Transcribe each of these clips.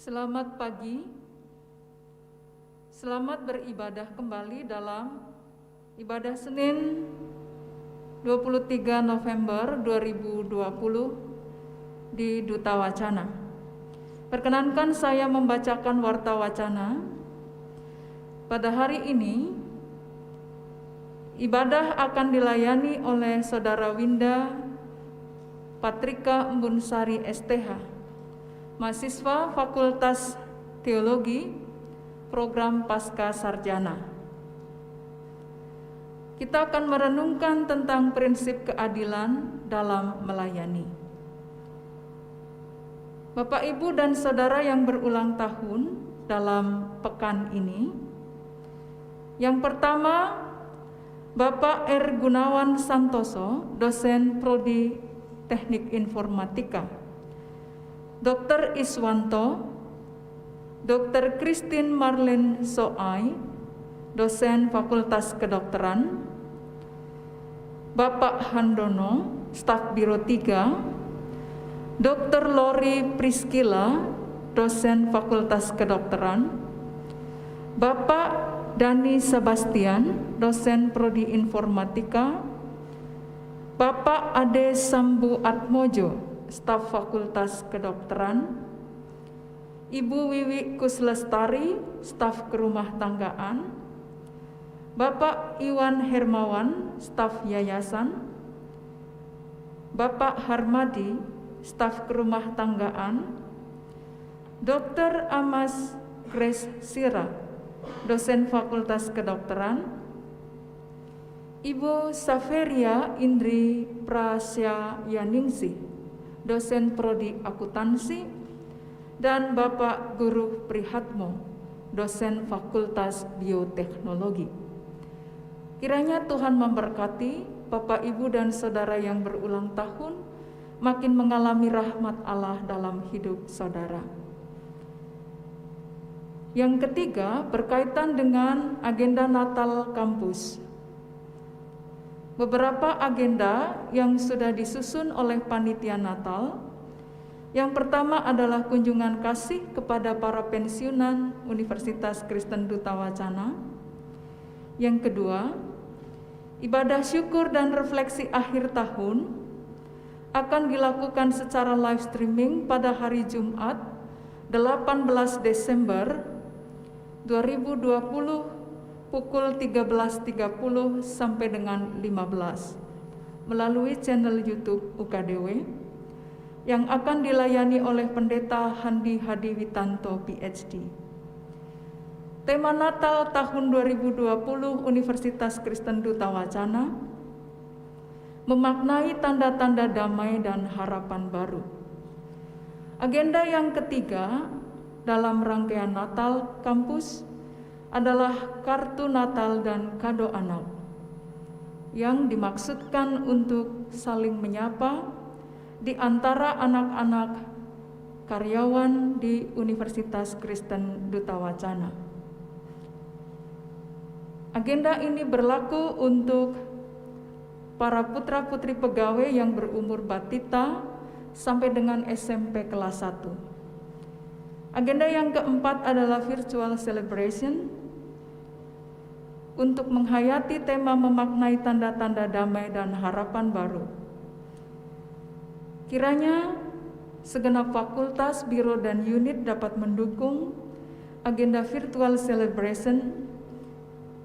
Selamat pagi. Selamat beribadah kembali dalam ibadah Senin 23 November 2020 di Duta Wacana. Perkenankan saya membacakan warta wacana. Pada hari ini, ibadah akan dilayani oleh Saudara Winda Patrika Embunsari STH, mahasiswa Fakultas Teologi, program Pasca Sarjana. Kita akan merenungkan tentang prinsip keadilan dalam melayani. Bapak, Ibu, dan Saudara yang berulang tahun dalam pekan ini. Yang pertama, Bapak R. Gunawan Santoso, dosen Prodi Teknik Informatika. Dr. Iswanto, Dr. Christine Marlin Soai, dosen Fakultas Kedokteran. Bapak Handono, staf Biro 3. Dr. Lori Priskila, dosen Fakultas Kedokteran. Bapak Dani Sebastian, dosen Prodi Informatika. Bapak Ade Sambu Atmojo, staf Fakultas Kedokteran. Ibu Wiwi Kuslestari, staf Kerumah Tanggaan. Bapak Iwan Hermawan, staf Yayasan. Bapak Harmadi, staf Kerumah Tanggaan. Dr. Amas Grace Sira, dosen Fakultas Kedokteran. Ibu Saveria Indri Prasya Yaningsih, dosen Prodi Akuntansi. Dan Bapak Guru Prihatmo, dosen Fakultas Bioteknologi. Kiranya Tuhan memberkati Bapak, Ibu, dan Saudara yang berulang tahun makin mengalami rahmat Allah dalam hidup saudara. Yang ketiga, berkaitan dengan agenda Natal kampus. Beberapa agenda yang sudah disusun oleh panitia Natal. Yang pertama adalah kunjungan kasih kepada para pensiunan Universitas Kristen Duta Wacana. Yang kedua, ibadah syukur dan refleksi akhir tahun akan dilakukan secara live streaming pada hari Jumat 18 Desember 2020 pukul 13.30 sampai dengan 15 melalui channel YouTube UKDW yang akan dilayani oleh Pendeta Handi Hadi Witanto PhD. Tema Natal tahun 2020 Universitas Kristen Duta Wacana memaknai tanda-tanda damai dan harapan baru. Agenda yang ketiga dalam rangkaian Natal kampus adalah kartu Natal dan kado anak yang dimaksudkan untuk saling menyapa di antara anak-anak karyawan di Universitas Kristen Duta Wacana. Agenda ini berlaku untuk para putra-putri pegawai yang berumur batita sampai dengan SMP kelas 1. Agenda yang keempat adalah virtual celebration untuk menghayati tema memaknai tanda-tanda damai dan harapan baru. Kiranya segenap fakultas, biro, dan unit dapat mendukung agenda virtual celebration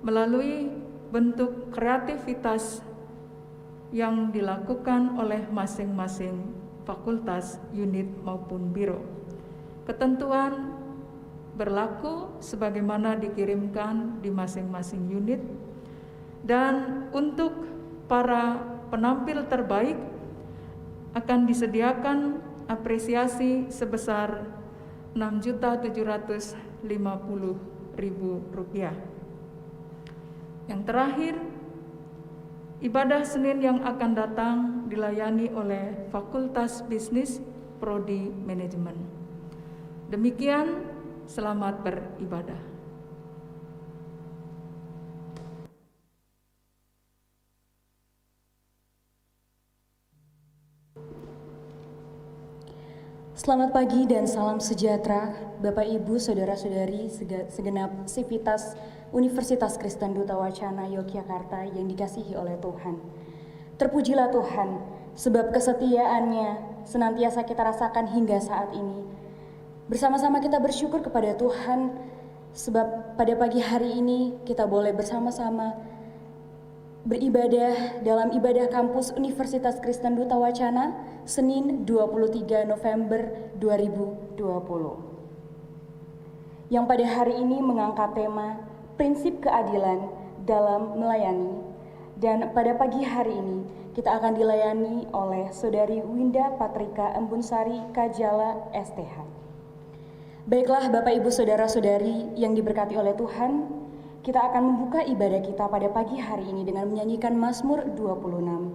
melalui bentuk kreativitas yang dilakukan oleh masing-masing fakultas, unit, maupun biro. Ketentuan berlaku sebagaimana dikirimkan di masing-masing unit, dan untuk para penampil terbaik akan disediakan apresiasi sebesar Rp6.750.000. Yang terakhir, ibadah Senin yang akan datang dilayani oleh Fakultas Bisnis Prodi Manajemen. Demikian, selamat beribadah. Selamat pagi dan salam sejahtera, Bapak Ibu, Saudara-saudari, segenap sivitas Universitas Kristen Duta Wacana Yogyakarta yang dikasihi oleh Tuhan. Terpujilah Tuhan, sebab kesetiaannya senantiasa kita rasakan hingga saat ini. Bersama-sama kita bersyukur kepada Tuhan, sebab pada pagi hari ini kita boleh bersama-sama beribadah dalam ibadah kampus Universitas Kristen Duta Wacana, Senin 23 November 2020. Yang pada hari ini mengangkat tema prinsip keadilan dalam melayani. Dan pada pagi hari ini kita akan dilayani oleh Saudari Winda Patrika Embunsari Kajala STH. Baiklah Bapak Ibu Saudara-saudari yang diberkati oleh Tuhan, kita akan membuka ibadah kita pada pagi hari ini dengan menyanyikan Mazmur 26.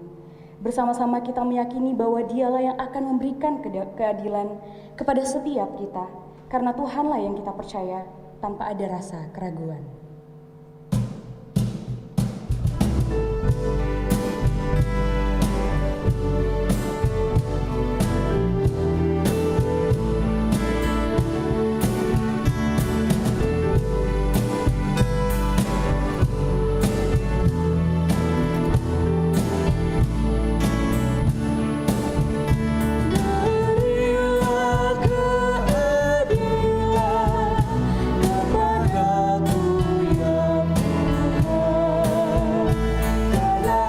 Bersama-sama kita meyakini bahwa Dialah yang akan memberikan keadilan kepada setiap kita, karena Tuhanlah yang kita percaya tanpa ada rasa keraguan. Kepada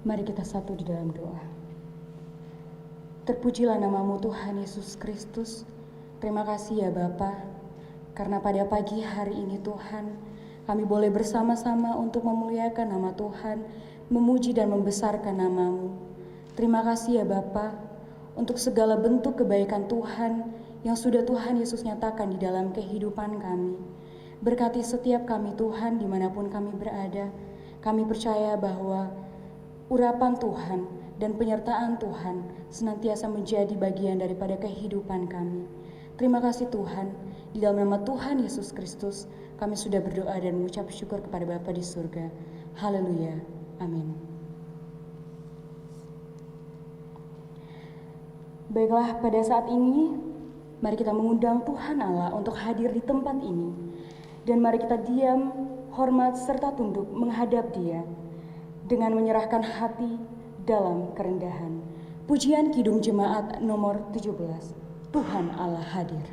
Mari kita satu di dalam doa. Terpujilah namamu Tuhan Yesus Kristus. Terima kasih ya Bapa, karena pada pagi hari ini Tuhan, kami boleh bersama-sama untuk memuliakan nama Tuhan, memuji dan membesarkan namamu. Terima kasih ya Bapa, untuk segala bentuk kebaikan Tuhan yang sudah Tuhan Yesus nyatakan di dalam kehidupan kami. Berkati setiap kami Tuhan dimanapun kami berada. Kami percaya bahwa urapan Tuhan dan penyertaan Tuhan senantiasa menjadi bagian daripada kehidupan kami. Terima kasih Tuhan, di dalam nama Tuhan Yesus Kristus, kami sudah berdoa dan mengucap syukur kepada Bapa di surga. Haleluya. Amin. Baiklah, pada saat ini, mari kita mengundang Tuhan Allah untuk hadir di tempat ini. Dan mari kita diam, hormat, serta tunduk menghadap Dia dengan menyerahkan hati dalam kerendahan. Pujian Kidung Jemaat nomor 17, Tuhan Allah hadir.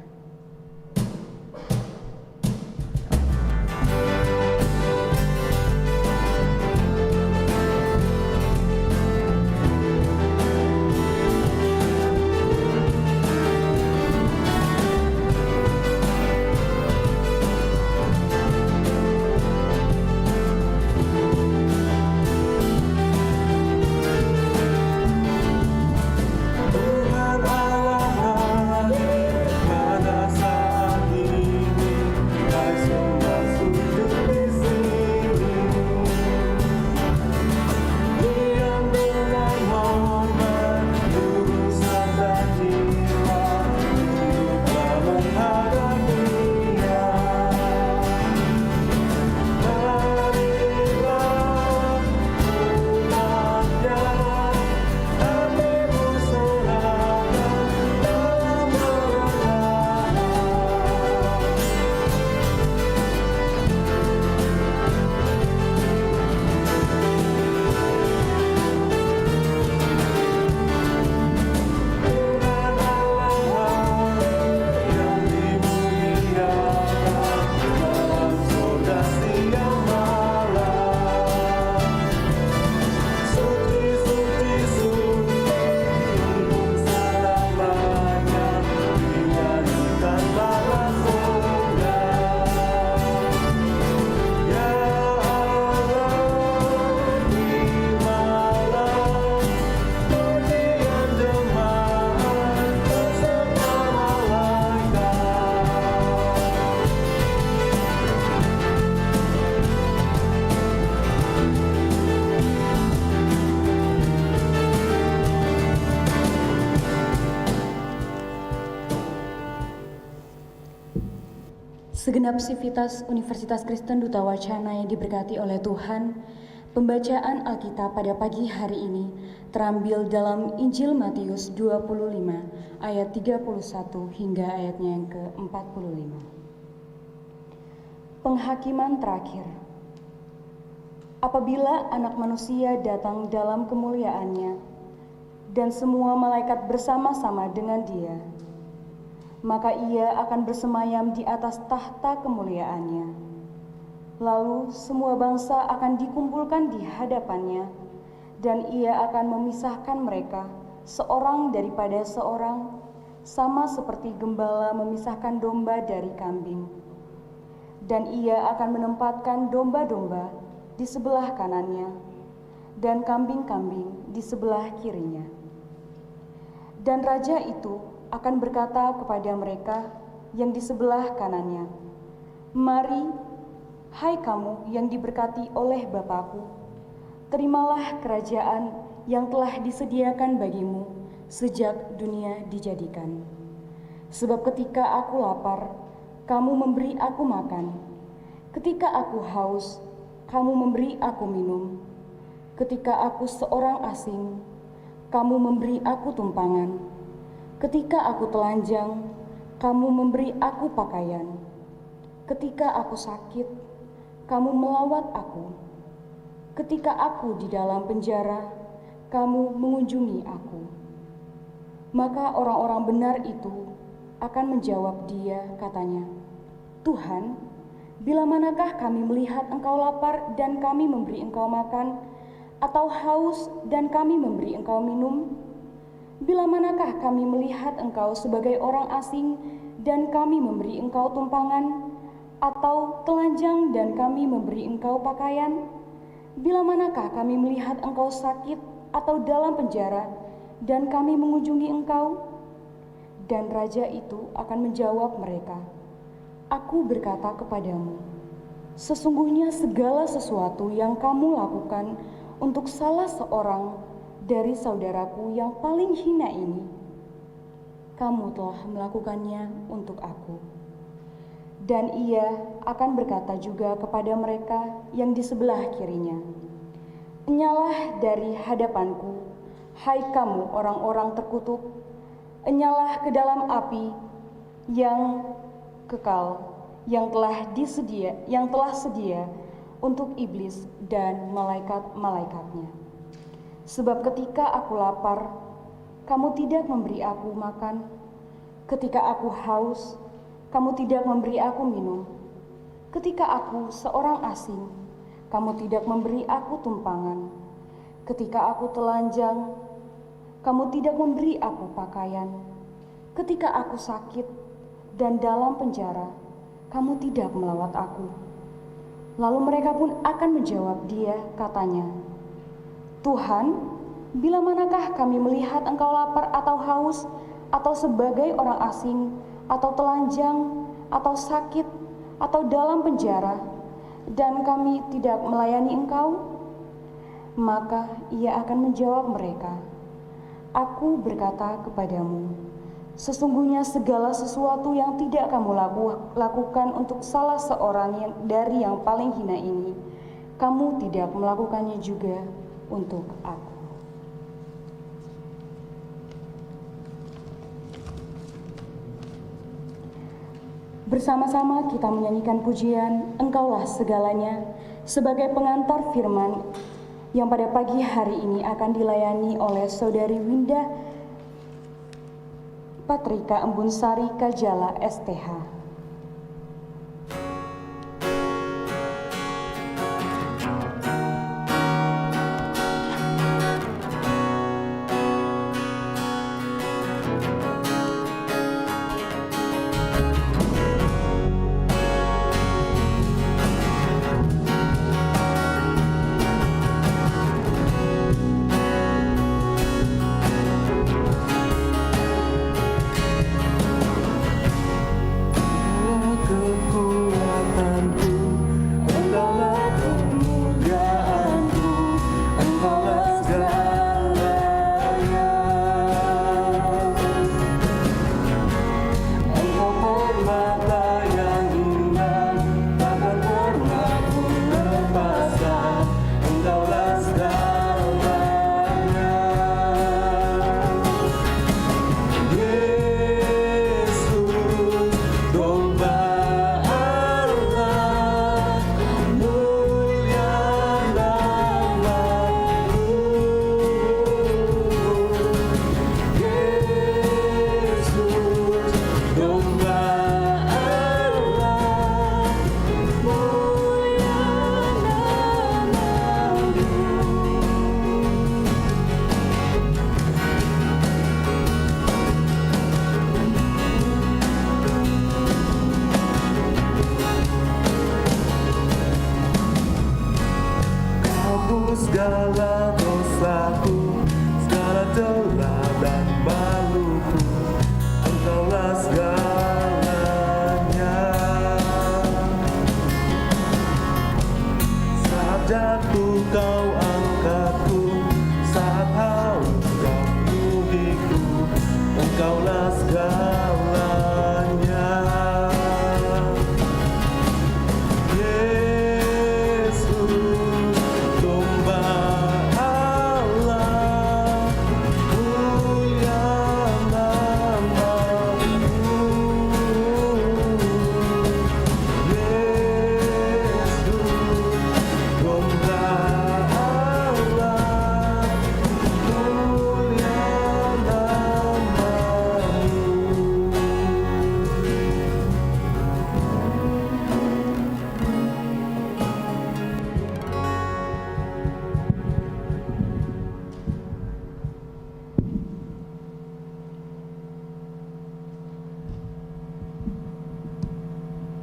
Segenap sivitas Universitas Kristen Duta Wacana yang diberkati oleh Tuhan, pembacaan Alkitab pada pagi hari ini terambil dalam Injil Matius 25 ayat 31 hingga ayatnya yang ke-45. Penghakiman terakhir. Apabila Anak Manusia datang dalam kemuliaannya dan semua malaikat bersama-sama dengan Dia, maka Ia akan bersemayam di atas tahta kemuliaannya. Lalu semua bangsa akan dikumpulkan di hadapannya, dan Ia akan memisahkan mereka seorang daripada seorang, sama seperti gembala memisahkan domba dari kambing. Dan Ia akan menempatkan domba-domba di sebelah kanannya, dan kambing-kambing di sebelah kirinya. Dan Raja itu akan berkata kepada mereka yang di sebelah kanannya, "Mari, hai kamu yang diberkati oleh Bapa-Ku, terimalah kerajaan yang telah disediakan bagimu sejak dunia dijadikan. Sebab ketika aku lapar, kamu memberi aku makan. Ketika aku haus, kamu memberi aku minum. Ketika aku seorang asing, kamu memberi aku tumpangan. Ketika aku telanjang, kamu memberi aku pakaian. Ketika aku sakit, kamu melawat aku. Ketika aku di dalam penjara, kamu mengunjungi aku." Maka orang-orang benar itu akan menjawab Dia, katanya, "Tuhan, bila manakah kami melihat Engkau lapar dan kami memberi Engkau makan, atau haus dan kami memberi engkau minum? Bila manakah kami melihat engkau sebagai orang asing dan kami memberi engkau tumpangan, atau telanjang dan kami memberi engkau pakaian? Bila manakah kami melihat engkau sakit atau dalam penjara dan kami mengunjungi engkau? Dan raja itu akan menjawab mereka, Aku berkata kepadamu, sesungguhnya segala sesuatu yang kamu lakukan untuk salah seorang dari saudaraku yang paling hina ini, kamu telah melakukannya untuk aku. Dan ia akan berkata juga kepada mereka yang di sebelah kirinya, Enyalah dari hadapanku, hai kamu orang-orang terkutuk, enyalah ke dalam api yang kekal, yang telah sedia untuk iblis dan malaikat-malaikatnya. Sebab ketika aku lapar, kamu tidak memberi aku makan. Ketika aku haus, kamu tidak memberi aku minum. Ketika aku seorang asing, kamu tidak memberi aku tumpangan. Ketika aku telanjang, kamu tidak memberi aku pakaian. Ketika aku sakit dan dalam penjara, kamu tidak melawat aku. Lalu mereka pun akan menjawab dia, katanya, Tuhan, bila manakah kami melihat engkau lapar atau haus, atau sebagai orang asing, atau telanjang, atau sakit, atau dalam penjara, dan kami tidak melayani engkau? Maka ia akan menjawab mereka, Aku berkata kepadamu, sesungguhnya segala sesuatu yang tidak kamu lakukan untuk salah seorang dari yang paling hina ini, kamu tidak melakukannya juga untuk aku. Bersama-sama kita menyanyikan pujian Engkaulah Segalanya sebagai pengantar firman yang pada pagi hari ini akan dilayani oleh Saudari Winda Patrika Embun Sari Kajala STH. Segala dosaku, segala celah dan maluku, Engkaulah segalanya. Saat jatuh kau angkatku, saat haus kau penuhiku, Engkaulah segalanya.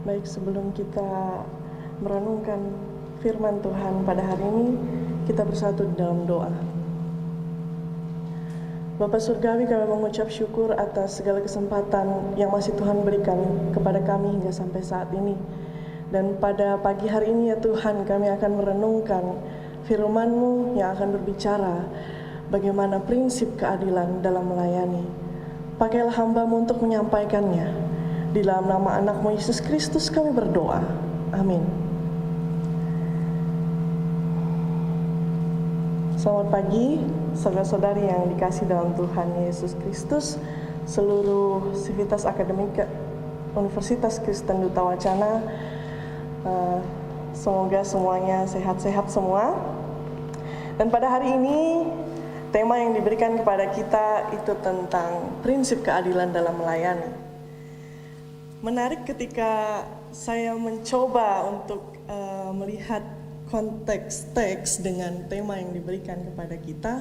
Baik, sebelum kita merenungkan firman Tuhan pada hari ini, kita bersatu di dalam doa. Bapa Surgawi, kami mengucap syukur atas segala kesempatan yang masih Tuhan berikan kepada kami hingga sampai saat ini. Dan pada pagi hari ini ya Tuhan, kami akan merenungkan firman-Mu yang akan berbicara bagaimana prinsip keadilan dalam melayani. Pakailah hamba-Mu untuk menyampaikannya. Di dalam nama anak-Mu Yesus Kristus kami berdoa. Amin. Selamat pagi, saudara-saudari yang dikasih dalam Tuhan Yesus Kristus, seluruh Sivitas Akademika Universitas Kristen Duta Wacana. Semoga semuanya sehat-sehat semua. Dan pada hari ini, tema yang diberikan kepada kita itu tentang prinsip keadilan dalam melayani. Menarik ketika saya mencoba untuk melihat konteks teks dengan tema yang diberikan kepada kita,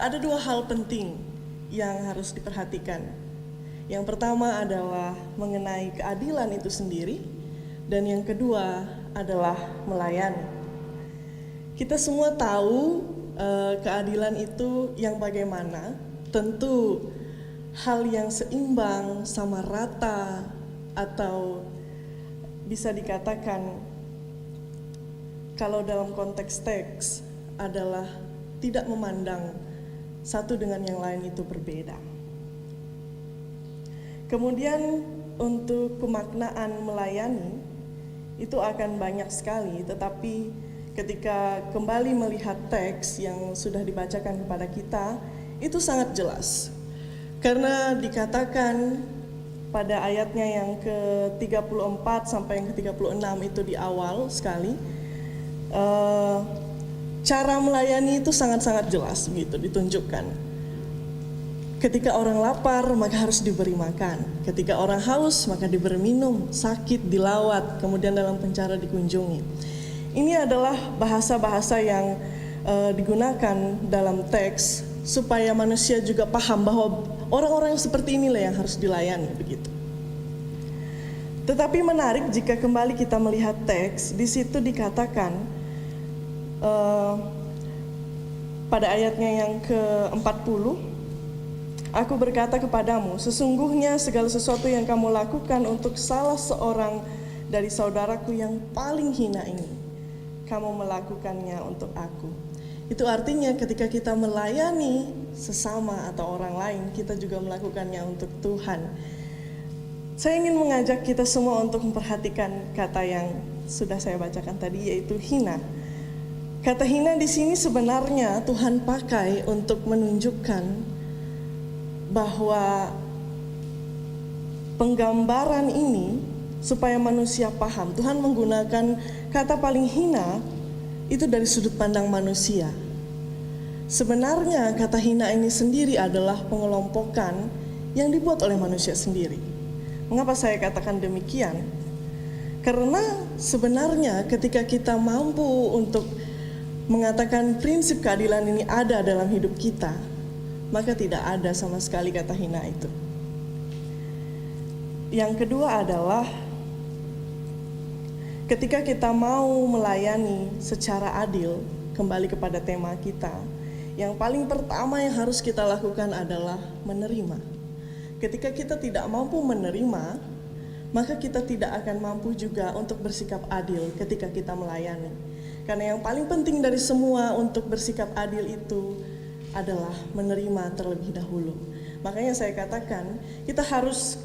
ada dua hal penting yang harus diperhatikan. Yang pertama adalah mengenai keadilan itu sendiri, dan yang kedua adalah melayani. Kita semua tahu keadilan itu yang bagaimana, tentu hal yang seimbang, sama rata, atau bisa dikatakan kalau dalam konteks teks adalah tidak memandang satu dengan yang lain itu berbeda. Kemudian untuk pemaknaan melayani itu akan banyak sekali, tetapi ketika kembali melihat teks yang sudah dibacakan kepada kita, itu sangat jelas. Karena dikatakan pada ayatnya yang ke-34 sampai yang ke-36 itu di awal sekali, cara melayani itu sangat-sangat jelas begitu ditunjukkan. Ketika orang lapar maka harus diberi makan, ketika orang haus maka diberi minum, sakit dilawat, kemudian dalam penjara dikunjungi. Ini adalah bahasa-bahasa yang digunakan dalam teks supaya manusia juga paham bahwa orang-orang yang seperti inilah yang harus dilayani begitu. Tetapi menarik jika kembali kita melihat teks, di situ dikatakan pada ayatnya yang ke-40, aku berkata kepadamu, sesungguhnya segala sesuatu yang kamu lakukan untuk salah seorang dari saudaraku yang paling hina ini, kamu melakukannya untuk aku. Itu artinya ketika kita melayani sesama atau orang lain, kita juga melakukannya untuk Tuhan. Saya ingin mengajak kita semua untuk memperhatikan kata yang sudah saya bacakan tadi, yaitu hina. Kata hina di sini sebenarnya Tuhan pakai untuk menunjukkan bahwa penggambaran ini supaya manusia paham. Tuhan menggunakan kata paling hina itu dari sudut pandang manusia. Sebenarnya kata hina ini sendiri adalah pengelompokan yang dibuat oleh manusia sendiri. Mengapa saya katakan demikian? Karena sebenarnya ketika kita mampu untuk mengatakan prinsip keadilan ini ada dalam hidup kita, maka tidak ada sama sekali kata hina itu. Yang kedua adalah ketika kita mau melayani secara adil, kembali kepada tema kita, yang paling pertama yang harus kita lakukan adalah menerima. Ketika kita tidak mampu menerima, maka kita tidak akan mampu juga untuk bersikap adil ketika kita melayani. Karena yang paling penting dari semua untuk bersikap adil itu adalah menerima terlebih dahulu. Makanya saya katakan kita harus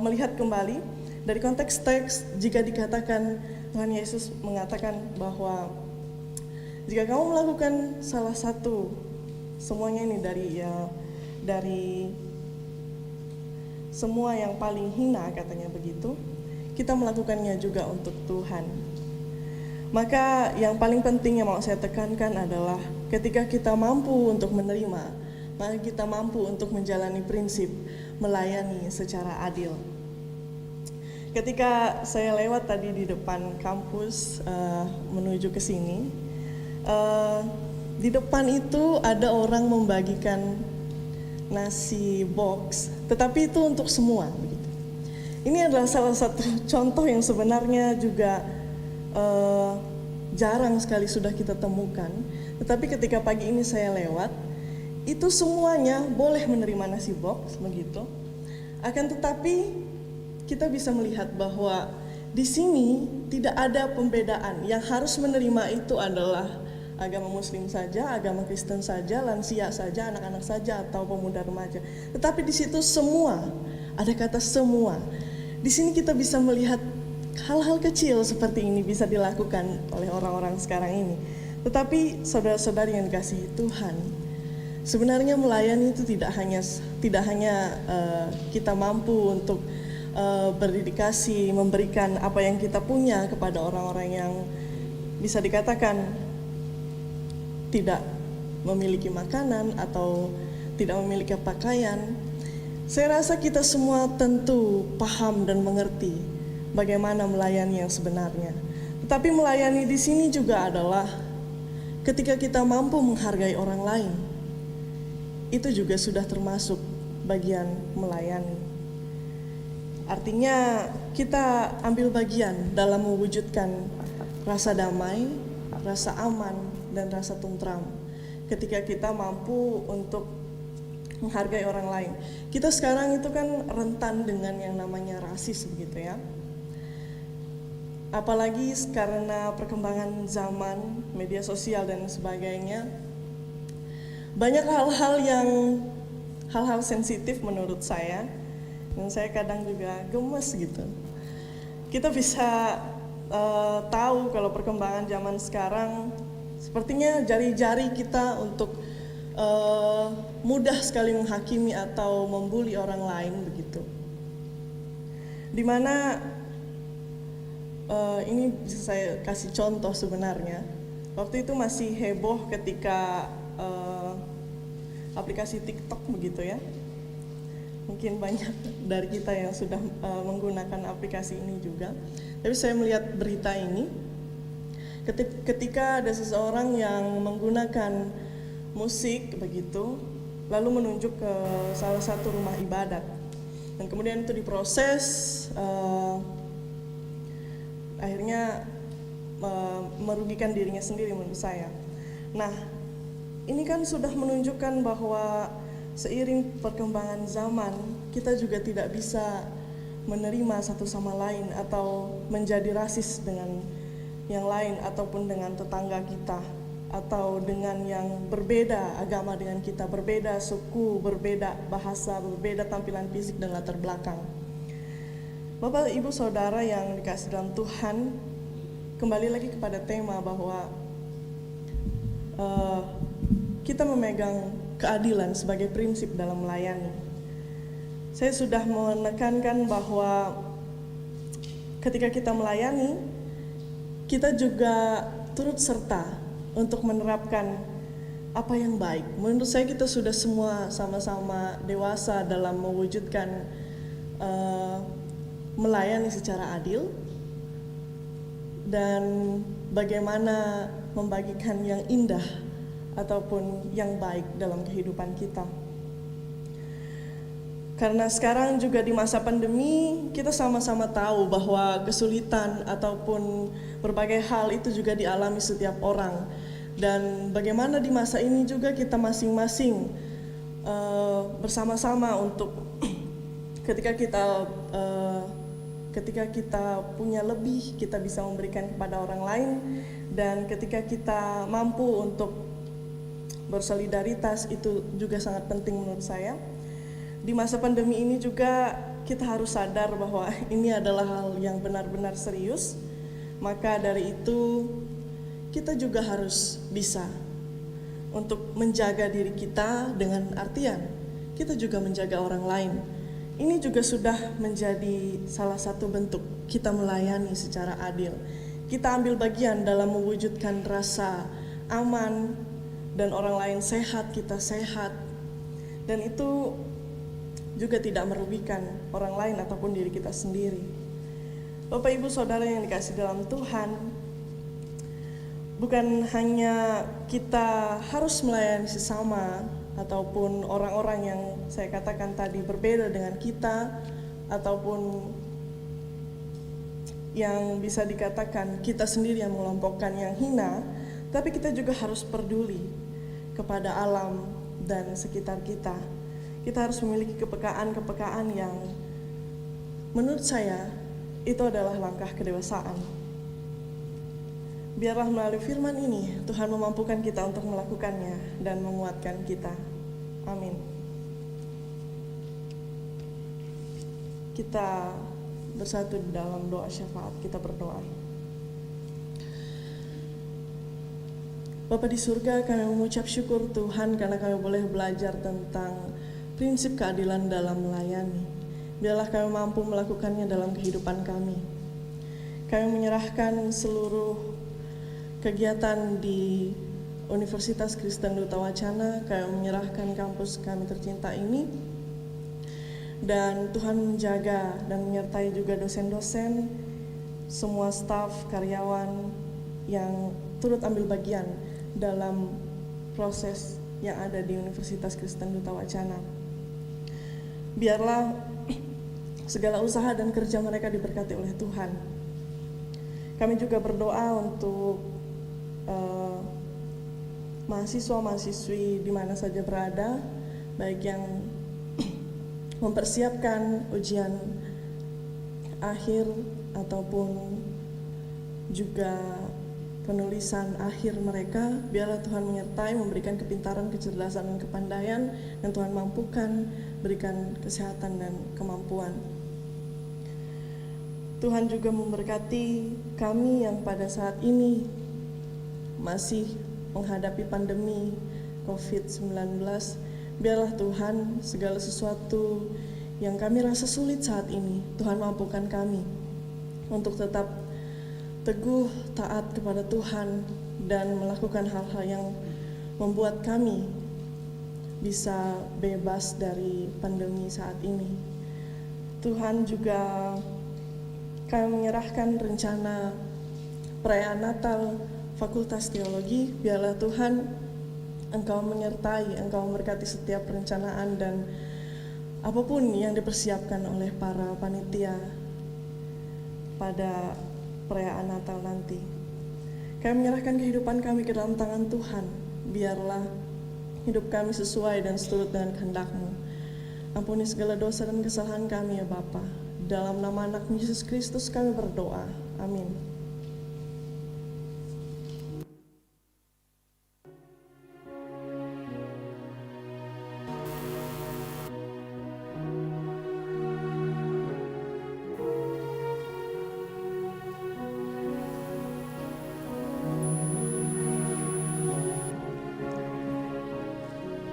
melihat kembali dari konteks teks. Jika dikatakan Tuhan Yesus mengatakan bahwa jika kamu melakukan salah satu, semuanya ini dari semua yang paling hina, katanya begitu, kita melakukannya juga untuk Tuhan. Maka yang paling penting yang mau saya tekankan adalah ketika kita mampu untuk menerima, maka kita mampu untuk menjalani prinsip melayani secara adil. Ketika saya lewat tadi di depan kampus menuju ke sini, di depan itu ada orang membagikan nasi box, tetapi itu untuk semua begitu. Ini adalah salah satu contoh yang sebenarnya juga jarang sekali sudah kita temukan. Tetapi ketika pagi ini saya lewat, itu semuanya boleh menerima nasi box begitu. Akan tetapi kita bisa melihat bahwa di sini tidak ada pembedaan. Yang harus menerima itu adalah agama Muslim saja, agama Kristen saja, lansia saja, anak-anak saja, atau pemuda remaja. Tetapi di situ semua, ada kata semua. Di sini kita bisa melihat hal-hal kecil seperti ini bisa dilakukan oleh orang-orang sekarang ini. Tetapi saudara-saudari yang dikasihi Tuhan, sebenarnya melayani itu tidak hanya kita mampu untuk berdedikasi memberikan apa yang kita punya kepada orang-orang yang bisa dikatakan tidak memiliki makanan atau tidak memiliki pakaian. Saya rasa kita semua tentu paham dan mengerti bagaimana melayani yang sebenarnya. Tetapi melayani di sini juga adalah ketika kita mampu menghargai orang lain. Itu juga sudah termasuk bagian melayani. Artinya kita ambil bagian dalam mewujudkan rasa damai, rasa aman, dan rasa tentram. Ketika kita mampu untuk menghargai orang lain. Kita sekarang itu kan rentan dengan yang namanya rasis begitu ya. Apalagi karena perkembangan zaman, media sosial dan sebagainya. Banyak hal-hal sensitif menurut saya, dan saya kadang juga gemes gitu. Kita bisa tahu kalau perkembangan zaman sekarang sepertinya jari-jari kita untuk mudah sekali menghakimi atau membuli orang lain begitu. Dimana ini bisa saya kasih contoh sebenarnya. Waktu itu masih heboh ketika aplikasi TikTok begitu ya. Mungkin banyak dari kita yang sudah menggunakan aplikasi ini juga. Tapi saya melihat berita ini ketika ada seseorang yang menggunakan musik begitu, lalu menunjuk ke salah satu rumah ibadat, dan kemudian itu diproses, akhirnya merugikan dirinya sendiri menurut saya. Nah, ini kan sudah menunjukkan bahwa seiring perkembangan zaman, kita juga tidak bisa menerima satu sama lain atau menjadi rasis dengan yang lain ataupun dengan tetangga kita, atau dengan yang berbeda agama dengan kita, berbeda suku, berbeda bahasa, berbeda tampilan fisik dan latar belakang. Bapak, Ibu, Saudara yang dikasihi dalam Tuhan, kembali lagi kepada tema bahwa kita memegang keadilan sebagai prinsip dalam melayani. Saya sudah menekankan bahwa ketika kita melayani, kita juga turut serta untuk menerapkan apa yang baik. Menurut saya kita sudah semua sama-sama dewasa dalam mewujudkan melayani secara adil dan bagaimana membagikan yang indah ataupun yang baik dalam kehidupan kita. Karena sekarang juga di masa pandemi, kita sama-sama tahu bahwa kesulitan ataupun berbagai hal itu juga dialami setiap orang. Dan bagaimana di masa ini juga kita masing-masing bersama-sama untuk ketika kita punya lebih, kita bisa memberikan kepada orang lain. Dan ketika kita mampu untuk bersolidaritas, itu juga sangat penting menurut saya. Di masa pandemi ini juga kita harus sadar bahwa ini adalah hal yang benar-benar serius. Maka dari itu kita juga harus bisa untuk menjaga diri kita, dengan artian kita juga menjaga orang lain. Ini juga sudah menjadi salah satu bentuk kita melayani secara adil. Kita ambil bagian dalam mewujudkan rasa aman dan orang lain sehat, kita sehat. Dan itu juga tidak merugikan orang lain ataupun diri kita sendiri. Bapak, Ibu, Saudara yang dikasihi dalam Tuhan, bukan hanya kita harus melayani sesama ataupun orang-orang yang saya katakan tadi berbeda dengan kita ataupun yang bisa dikatakan kita sendiri yang mengelompokkan yang hina, tapi kita juga harus peduli kepada alam dan sekitar kita. Kita harus memiliki kepekaan-kepekaan yang menurut saya itu adalah langkah kedewasaan. Biarlah melalui firman ini Tuhan memampukan kita untuk melakukannya dan menguatkan kita. Amin. Kita bersatu di dalam doa syafaat, kita berdoa. Bapa di surga, kami mengucap syukur Tuhan karena kami boleh belajar tentang prinsip keadilan dalam melayani. Biarlah kami mampu melakukannya dalam kehidupan kami. Kami menyerahkan seluruh kegiatan di Universitas Kristen Duta Wacana, kami menyerahkan kampus kami tercinta ini, dan Tuhan menjaga dan menyertai juga dosen-dosen, semua staf, karyawan yang turut ambil bagian dalam proses yang ada di Universitas Kristen Duta Wacana. Biarlah segala usaha dan kerja mereka diberkati oleh Tuhan. Kami juga berdoa untuk mahasiswa-mahasiswi di mana saja berada, baik yang mempersiapkan ujian akhir ataupun juga penulisan akhir mereka. Biarlah Tuhan menyertai, memberikan kepintaran, kecerdasan, dan kepandaian, dan Tuhan mampukan, berikan kesehatan dan kemampuan. Tuhan juga memberkati kami yang pada saat ini masih menghadapi pandemi COVID-19. Biarlah Tuhan segala sesuatu yang kami rasa sulit saat ini, Tuhan mampukan kami untuk tetap teguh taat kepada Tuhan dan melakukan hal-hal yang membuat kami bisa bebas dari pandemi saat ini. Tuhan juga, kami menyerahkan rencana perayaan Natal Fakultas Teologi. Biarlah Tuhan Engkau menyertai, Engkau memberkati setiap perencanaan dan apapun yang dipersiapkan oleh para panitia pada perayaan Natal nanti. Kami menyerahkan kehidupan kami ke dalam tangan Tuhan. Biarlah hidup kami sesuai dan seturut dengan kehendak-Mu. Ampuni segala dosa dan kesalahan kami ya Bapa. Dalam nama anak-Mu Yesus Kristus kami berdoa. Amin.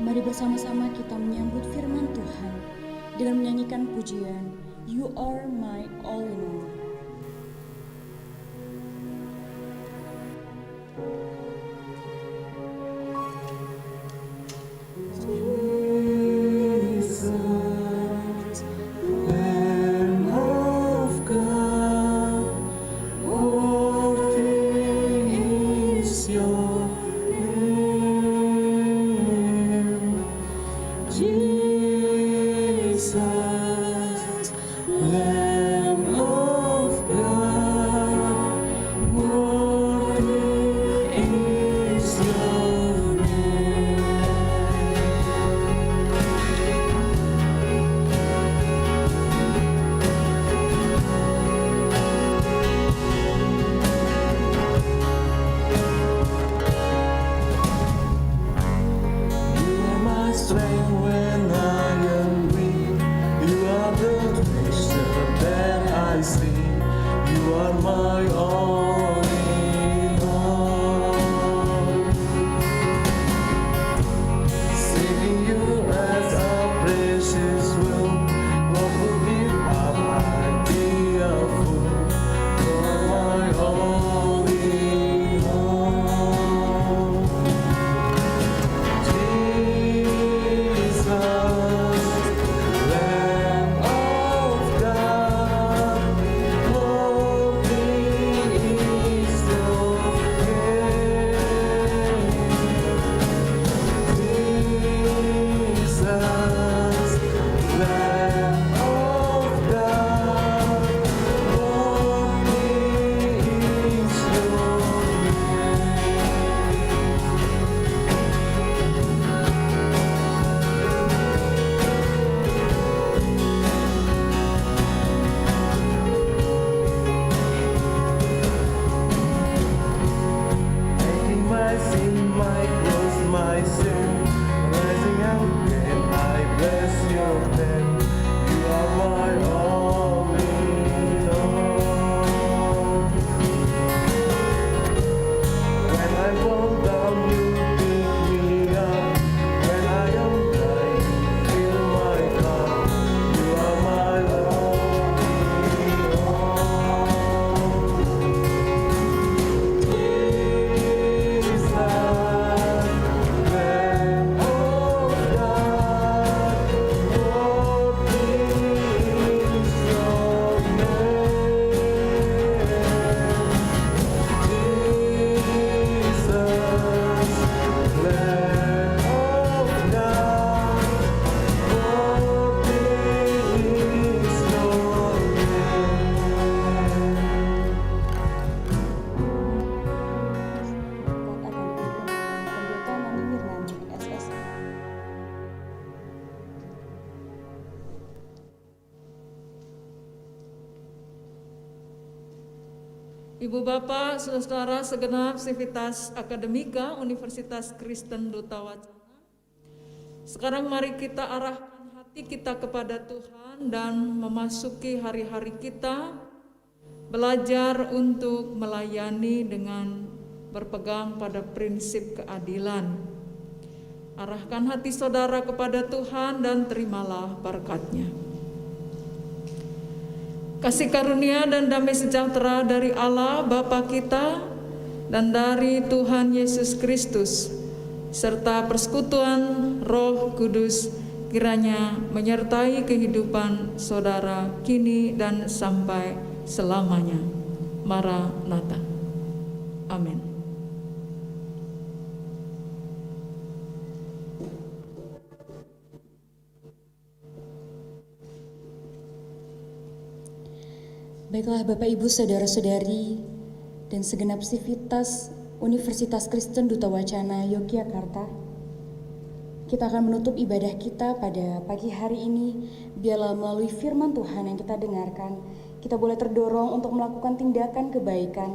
Mari bersama-sama kita menyambut firman Tuhan dengan menyanyikan pujian You Are My All in All. Jesus, Lamb of Ibu Bapak, saudara-saudara segenap Sivitas Akademika Universitas Kristen Duta Wacana. Sekarang mari kita arahkan hati kita kepada Tuhan dan memasuki hari-hari kita belajar untuk melayani dengan berpegang pada prinsip keadilan. Arahkan hati saudara kepada Tuhan dan terimalah berkat-Nya. Kasih karunia dan damai sejahtera dari Allah Bapa kita dan dari Tuhan Yesus Kristus serta persekutuan Roh Kudus kiranya menyertai kehidupan saudara kini dan sampai selamanya. Maranatha. Amin. Baiklah Bapak Ibu Saudara-saudari dan segenap Sivitas Universitas Kristen Duta Wacana Yogyakarta, kita akan menutup ibadah kita pada pagi hari ini. Biarlah melalui firman Tuhan yang kita dengarkan, kita boleh terdorong untuk melakukan tindakan kebaikan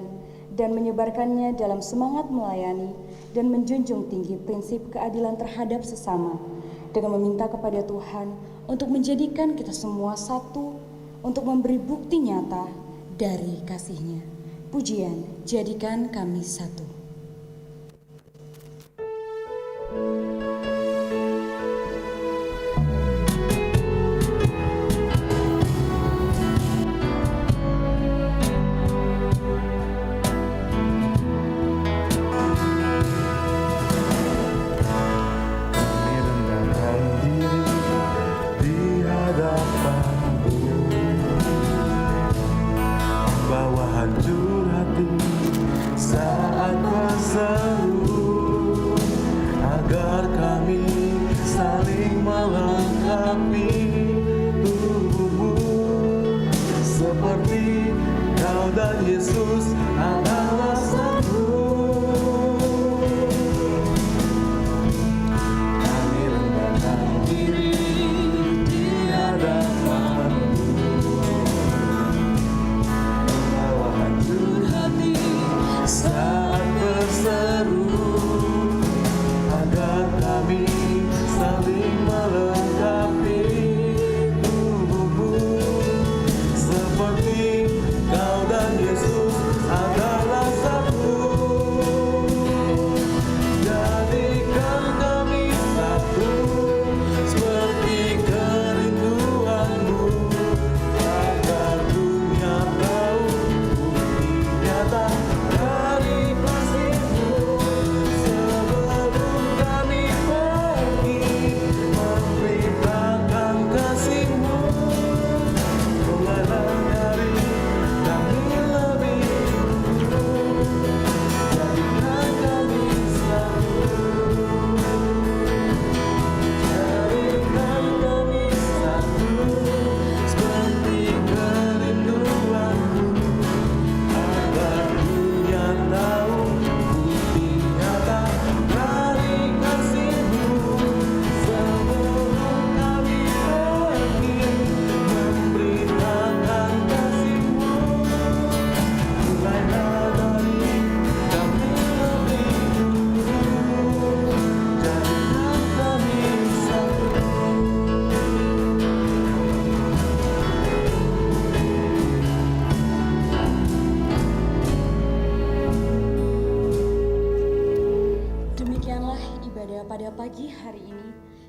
dan menyebarkannya dalam semangat melayani dan menjunjung tinggi prinsip keadilan terhadap sesama, dengan meminta kepada Tuhan untuk menjadikan kita semua satu, untuk memberi bukti nyata dari kasih-Nya. Pujian, jadikan kami satu.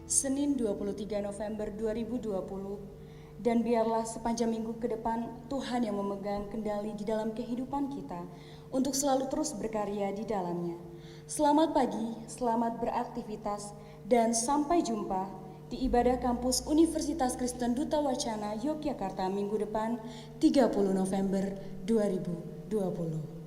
Senin 23 November 2020, dan biarlah sepanjang minggu ke depan Tuhan yang memegang kendali di dalam kehidupan kita untuk selalu terus berkarya di dalamnya. Selamat pagi, selamat beraktivitas, dan sampai jumpa di ibadah kampus Universitas Kristen Duta Wacana Yogyakarta minggu depan 30 November 2020.